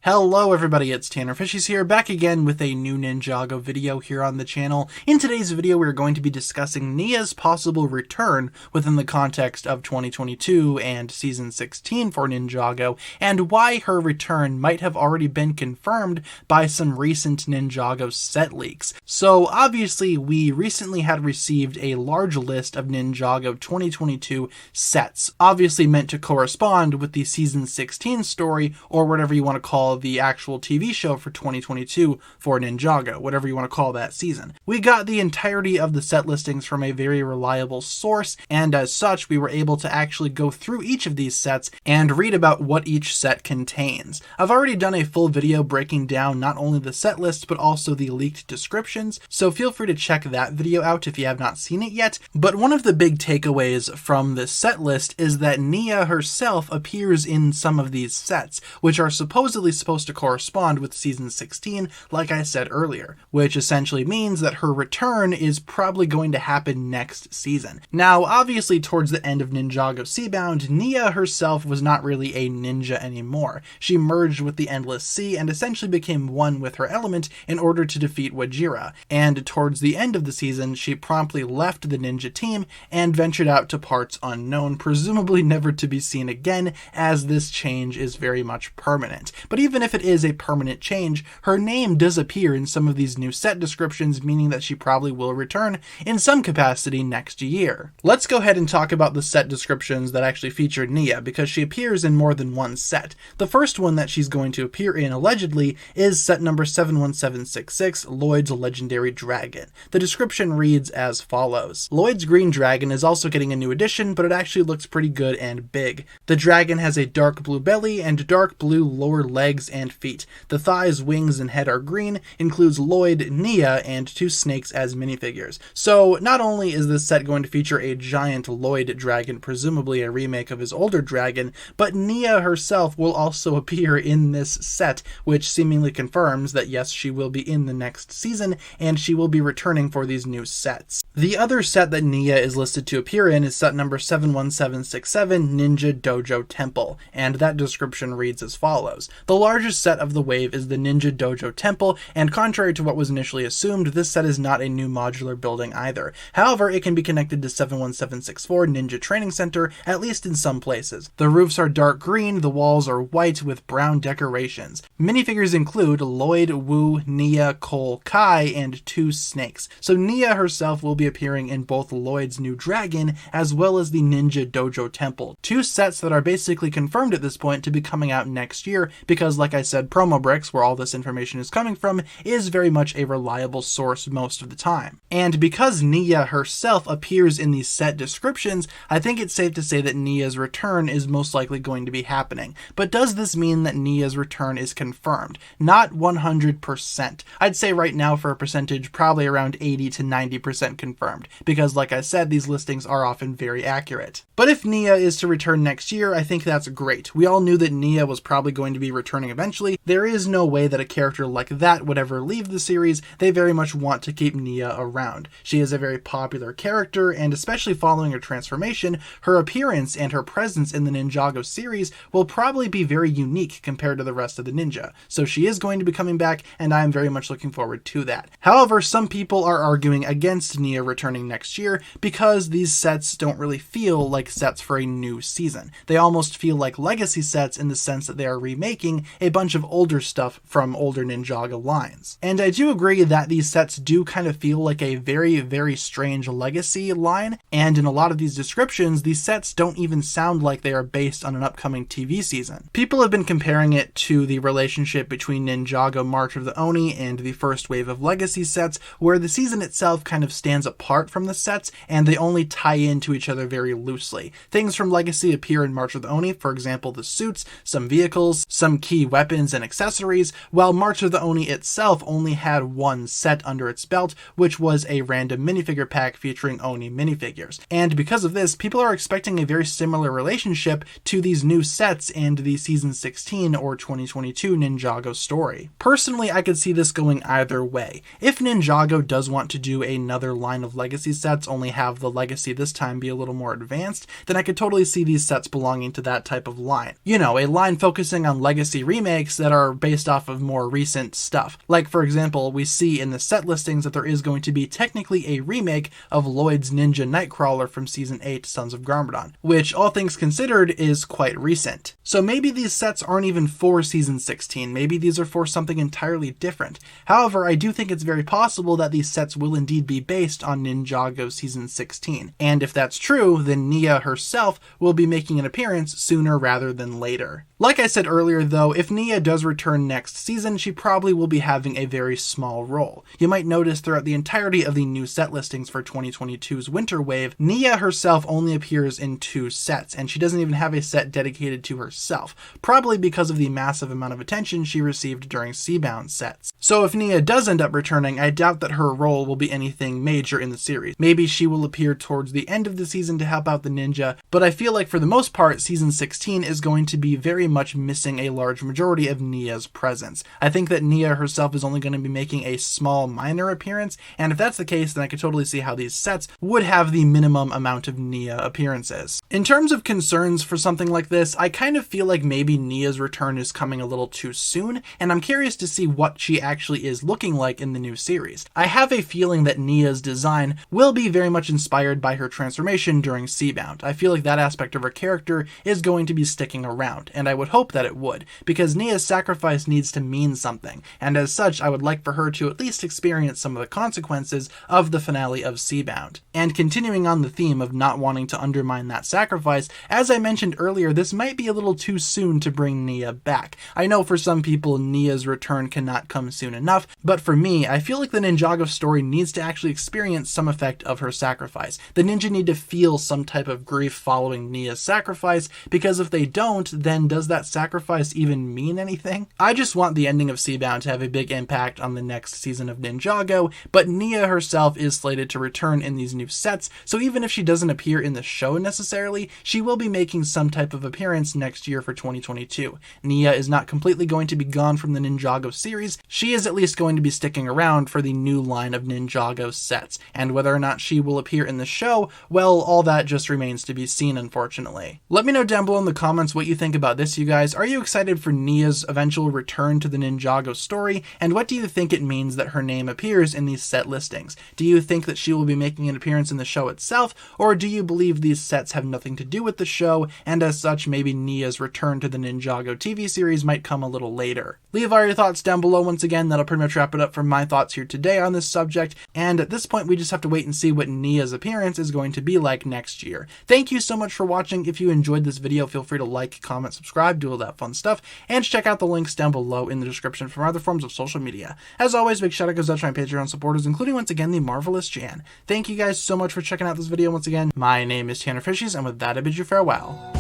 Hello everybody, it's TannerFishies here, back again with a new Ninjago video here on the channel. In today's video, we're going to be discussing Nia's possible return within the context of 2022 and Season 16 for Ninjago, and why her return might have already been confirmed by some recent Ninjago set leaks. So obviously, we recently had received a large list of Ninjago 2022 sets, obviously meant to correspond with the Season 16 story, or whatever you want to call the actual TV show for 2022 for Ninjago, whatever you want to call that season. We got the entirety of the set listings from a very reliable source, and as such, we were able to actually go through each of these sets and read about what each set contains. I've already done a full video breaking down not only the set lists, but also the leaked descriptions, so feel free to check that video out if you have not seen it yet. But one of the big takeaways from this set list is that Nia herself appears in some of these sets, which are supposedly supposed to correspond with Season 16, like I said earlier, which essentially means that her return is probably going to happen next season. Now, obviously, towards the end of Ninjago Seabound, Nia herself was not really a ninja anymore. She merged with the Endless Sea and essentially became one with her element in order to defeat Wajira, and towards the end of the season, she promptly left the ninja team and ventured out to parts unknown, presumably never to be seen again, as this change is very much permanent. But even if it is a permanent change, her name does appear in some of these new set descriptions, meaning that she probably will return in some capacity next year. Let's go ahead and talk about the set descriptions that actually feature Nia, because she appears in more than one set. The first one that she's going to appear in, allegedly, is set number 71766, Lloyd's Legendary Dragon. The description reads as follows. Lloyd's Green Dragon is also getting a new addition, but it actually looks pretty good and big. The dragon has a dark blue belly and dark blue lower legs and feet. The thighs, wings, and head are green, includes Lloyd, Nia, and two snakes as minifigures. So not only is this set going to feature a giant Lloyd dragon, presumably a remake of his older dragon, but Nia herself will also appear in this set, which seemingly confirms that yes, she will be in the next season, and she will be returning for these new sets. The other set that Nia is listed to appear in is set number 71767, Ninja Dojo Temple, and that description reads as follows. The largest set of the wave is the Ninja Dojo Temple, and contrary to what was initially assumed, this set is not a new modular building either. However, it can be connected to 71764 Ninja Training Center, at least in some places. The roofs are dark green, the walls are white with brown decorations. Minifigures include Lloyd, Wu, Nia, Cole, Kai, and two snakes. So Nia herself will be appearing in both Lloyd's new dragon as well as the Ninja Dojo Temple. Two sets that are basically confirmed at this point to be coming out next year because, like I said, Promobricks, where all this information is coming from, is very much a reliable source most of the time. And because Nia herself appears in these set descriptions, I think it's safe to say that Nia's return is most likely going to be happening. But does this mean that Nia's return is confirmed? Not 100%. I'd say right now for a percentage, probably around 80 to 90% confirmed, because like I said, these listings are often very accurate. But if Nia is to return next year, I think that's great. We all knew that Nia was probably going to be returning eventually. There is no way that a character like that would ever leave the series. They very much want to keep Nia around. She is a very popular character, and especially following her transformation, her appearance and her presence in the Ninjago series will probably be very unique compared to the rest of the ninja. So she is going to be coming back, and I am very much looking forward to that. However, some people are arguing against Nia returning next year because these sets don't really feel like sets for a new season. They almost feel like legacy sets in the sense that they are remaking a bunch of older stuff from older Ninjago lines. And I do agree that these sets do kind of feel like a very, very strange legacy line, and in a lot of these descriptions, these sets don't even sound like they are based on an upcoming TV season. People have been comparing it to the relationship between Ninjago March of the Oni and the first wave of legacy sets, where the season itself kind of stands apart from the sets, and they only tie into each other very loosely. Things from Legacy appear in March of the Oni, for example the suits, some vehicles, some key weapons and accessories, while March of the Oni itself only had one set under its belt, which was a random minifigure pack featuring Oni minifigures. And because of this, people are expecting a very similar relationship to these new sets and the Season 16 or 2022 Ninjago story. Personally, I could see this going either way. If Ninjago does want to do another line of legacy sets, only have the legacy this time be a little more advanced, then I could totally see these sets belonging to that type of line. You know, a line focusing on legacy remakes that are based off of more recent stuff. Like, for example, we see in the set listings that there is going to be technically a remake of Lloyd's Ninja Nightcrawler from Season 8, Sons of Garmadon, which, all things considered, is quite recent. So maybe these sets aren't even for Season 16, maybe these are for something entirely different. However, I do think it's very possible that these sets will indeed be based on Ninjago Season 16, and if that's true, then Nia herself will be making an appearance sooner rather than later. Like I said earlier though, if Nia does return next season, she probably will be having a very small role. You might notice throughout the entirety of the new set listings for 2022's Winter Wave, Nia herself only appears in 2 sets, and she doesn't even have a set dedicated to herself, probably because of the massive amount of attention she received during Seabound sets. So if Nia does end up returning, I doubt that her role will be anything major in the series. Maybe she will appear towards the end of the season to help out the ninja, but I feel like for the most part, Season 16 is going to be very much missing a large majority of Nia's presence. I think that Nia herself is only going to be making a small minor appearance, and if that's the case, then I could totally see how these sets would have the minimum amount of Nia appearances. In terms of concerns for something like this, I kind of feel like maybe Nia's return is coming a little too soon, and I'm curious to see what she actually is looking like in the new series. I have a feeling that Nia's design will be very much inspired by her transformation during Seabound. I feel like that aspect of her character is going to be sticking around, and I would hope that it would, because Nia's sacrifice needs to mean something, and as such, I would like for her to at least experience some of the consequences of the finale of Seabound. And continuing on the theme of not wanting to undermine that sacrifice, as I mentioned earlier, this might be a little too soon to bring Nia back. I know for some people, Nia's return cannot come soon enough, but for me, I feel like the Ninjago story needs to actually experience some effect of her sacrifice. The ninja need to feel some type of grief following Nia's sacrifice, because if they don't, then does that sacrifice even mean anything? I just want the ending of Seabound to have a big impact on the next season of Ninjago, but Nia herself is slated to return in these new sets, so even if she doesn't appear in the show necessarily, she will be making some type of appearance next year for 2022. Nia is not completely going to be gone from the Ninjago series, she is at least going to be sticking around for the new line of Ninjago sets, and whether or not she will appear in the show, well, all that just remains to be seen, unfortunately. Let me know down below in the comments what you think about this, you guys. Are you excited for Nia's eventual return to the Ninjago story, and what do you think it means that her name appears in these set listings? Do you think that she will be making an appearance in the show itself, or do you believe these sets have nothing to do with the show, and as such, maybe Nia's return to the Ninjago TV series might come a little later? Leave all your thoughts down below. Once again, that'll pretty much wrap it up for my thoughts here today on this subject, and at this point, we just have to wait and see what Nia's appearance is going to be like next year. Thank you so much for watching. If you enjoyed this video, feel free to like, comment, subscribe, do all that fun stuff, and check out the links down below in the description for other forms of social media. As always, big shout out goes out to my Patreon supporters, including once again the marvelous Jan. Thank you guys so much for checking out this video once again. My name is TannerFishies, and with that I bid you farewell.